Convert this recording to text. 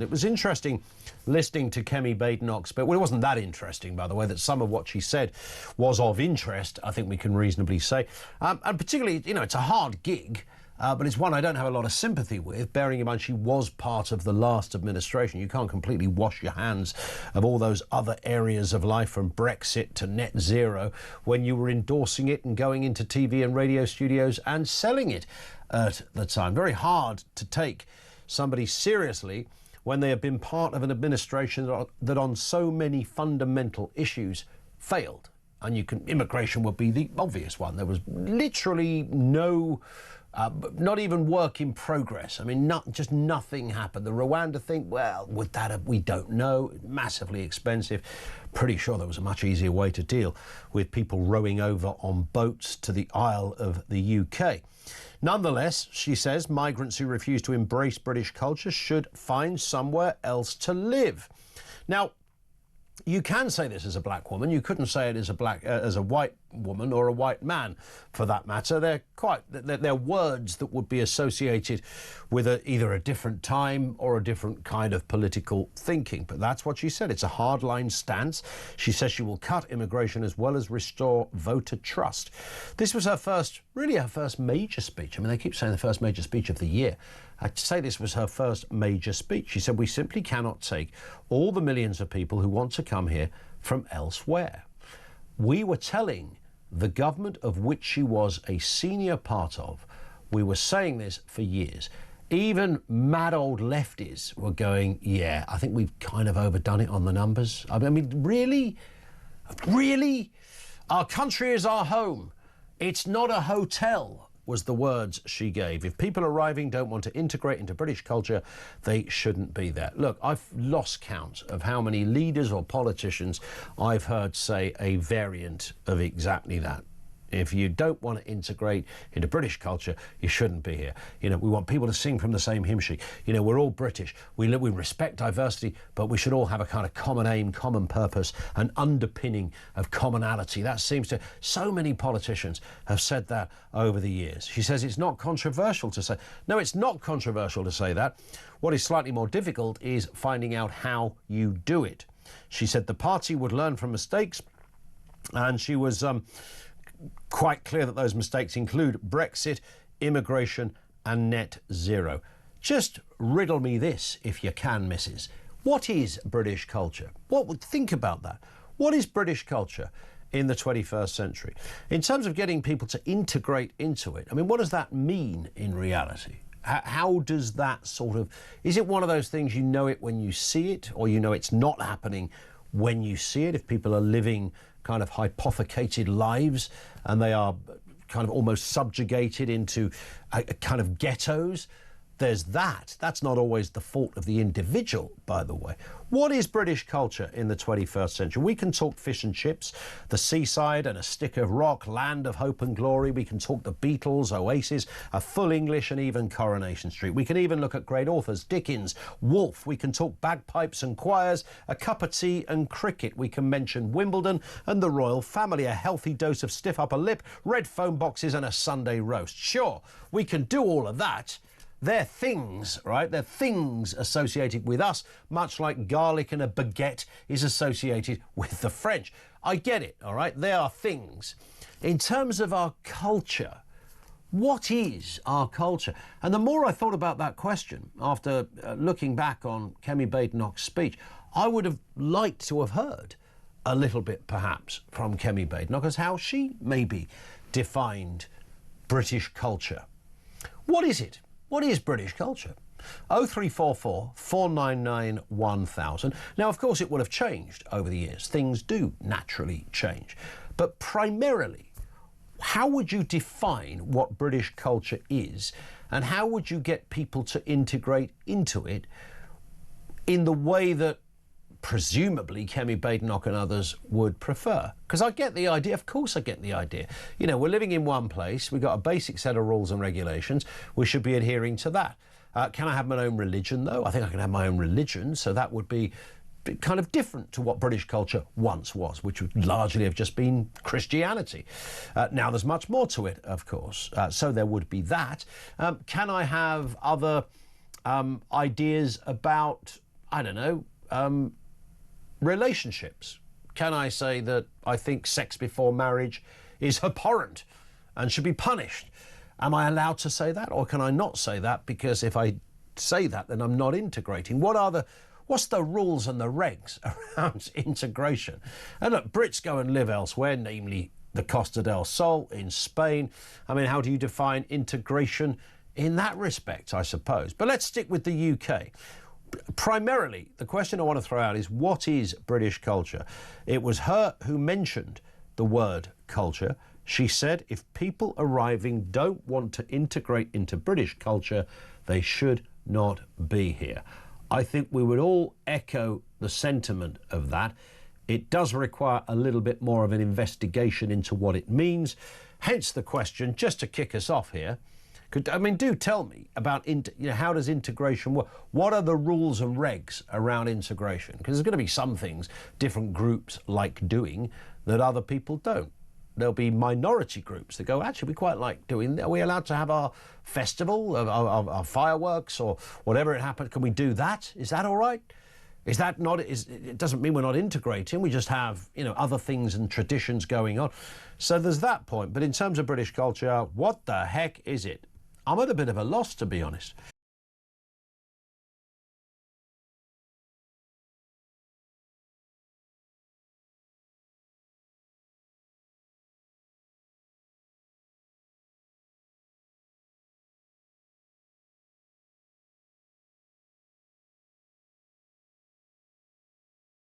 It was interesting listening to Kemi Badenoch, but well, it wasn't that interesting, by the way, that some of what she said was of interest, I think we can reasonably say. And particularly, you know, it's a hard gig, but it's one I don't have a lot of sympathy with, bearing in mind she was part of the last administration. You can't completely wash your hands of all those other areas of life, from Brexit to net zero, when you were endorsing it and going into TV and radio studios and selling it at the time. Very hard to take somebody seriously when they have been part of an administration that on so many fundamental issues failed. And immigration would be the obvious one. There was literally no, not even work in progress. I mean, just nothing happened. The Rwanda thing, well, would that have, we don't know, massively expensive. Pretty sure there was a much easier way to deal with people rowing over on boats to the Isle of the UK. Nonetheless, she says, migrants who refuse to embrace British culture should find somewhere else to live. Now, you can say this as a black woman. You couldn't say it as a white woman or a white man, for that matter. They're words that would be associated with either a different time or a different kind of political thinking. But that's what she said. It's a hardline stance. She says she will cut immigration as well as restore voter trust. This was her first major speech. I mean, they keep saying the first major speech of the year. I'd say this was her first major speech. She said, we simply cannot take all the millions of people who want to come here from elsewhere. We were telling the government of which she was a senior part of, we were saying this for years. Even mad old lefties were going, yeah, I think we've kind of overdone it on the numbers. I mean, really? Really? Our country is our home. It's not a hotel, was the words she gave. If people arriving don't want to integrate into British culture, they shouldn't be there. Look, I've lost count of how many leaders or politicians I've heard say a variant of exactly that. If you don't want to integrate into British culture, you shouldn't be here. You know, we want people to sing from the same hymn sheet. You know, we're all British. We respect diversity, but we should all have a kind of common aim, common purpose, an underpinning of commonality. That seems to... So many politicians have said that over the years. She says it's not controversial to say... No, it's not controversial to say that. What is slightly more difficult is finding out how you do it. She said the party would learn from mistakes, and she was... quite clear that those mistakes include Brexit, immigration and net zero. Just riddle me this, if you can, missus. What is British culture? Think about that. What is British culture in the 21st century? In terms of getting people to integrate into it, I mean, what does that mean in reality? How does that sort of... Is it one of those things you know it when you see it, or you know it's not happening when you see it? If people are living kind of hypothecated lives and they are kind of almost subjugated into a kind of ghettos, there's that. That's not always the fault of the individual, by the way. What is British culture in the 21st century? We can talk fish and chips, the seaside and a stick of rock, land of hope and glory. We can talk the Beatles, Oasis, a full English and even Coronation Street. We can even look at great authors, Dickens, Woolf. We can talk bagpipes and choirs, a cup of tea and cricket. We can mention Wimbledon and the royal family, a healthy dose of stiff upper lip, red phone boxes and a Sunday roast. Sure, we can do all of that. They're things, right? They're things associated with us, much like garlic and a baguette is associated with the French. I get it, all right? They are things. In terms of our culture, what is our culture? And the more I thought about that question, after looking back on Kemi Badenoch's speech, I would have liked to have heard a little bit, perhaps, from Kemi Badenoch as how she maybe defined British culture. What is it? What is British culture? 0344 499 1000. Now, of course, it will have changed over the years. Things do naturally change. But primarily, how would you define what British culture is, and how would you get people to integrate into it in the way that presumably Kemi Badenoch and others would prefer? Because I get the idea, of course I get the idea. You know, we're living in one place, we've got a basic set of rules and regulations, we should be adhering to that. Can I have my own religion, though? I think I can have my own religion, so that would be kind of different to what British culture once was, which would largely have just been Christianity. Now there's much more to it, of course, so there would be that. Can I have other ideas about I don't know, relationships? Can I say that I think sex before marriage is abhorrent and should be punished? Am I allowed to say that, or can I not say that? Because if I say that, then I'm not integrating. What's the rules and the regs around integration? And look, Brits go and live elsewhere, namely the Costa del Sol in Spain. I mean, how do you define integration in that respect, I suppose? But let's stick with the UK. Primarily, the question I want to throw out is, what is British culture? It was her who mentioned the word culture. She said if people arriving don't want to integrate into British culture, they should not be here. I think we would all echo the sentiment of that. It does require a little bit more of an investigation into what it means. Hence the question, just to kick us off here, do tell me about, how does integration work? What are the rules and regs around integration? Because there's going to be some things different groups like doing that other people don't. There'll be minority groups that go, actually, we quite like doing, are we allowed to have our festival, our fireworks or whatever it happens? Can we do that? Is that all right? Is that not, it doesn't mean we're not integrating, we just have, other things and traditions going on. So there's that point. But in terms of British culture, what the heck is it? I'm at a bit of a loss, to be honest.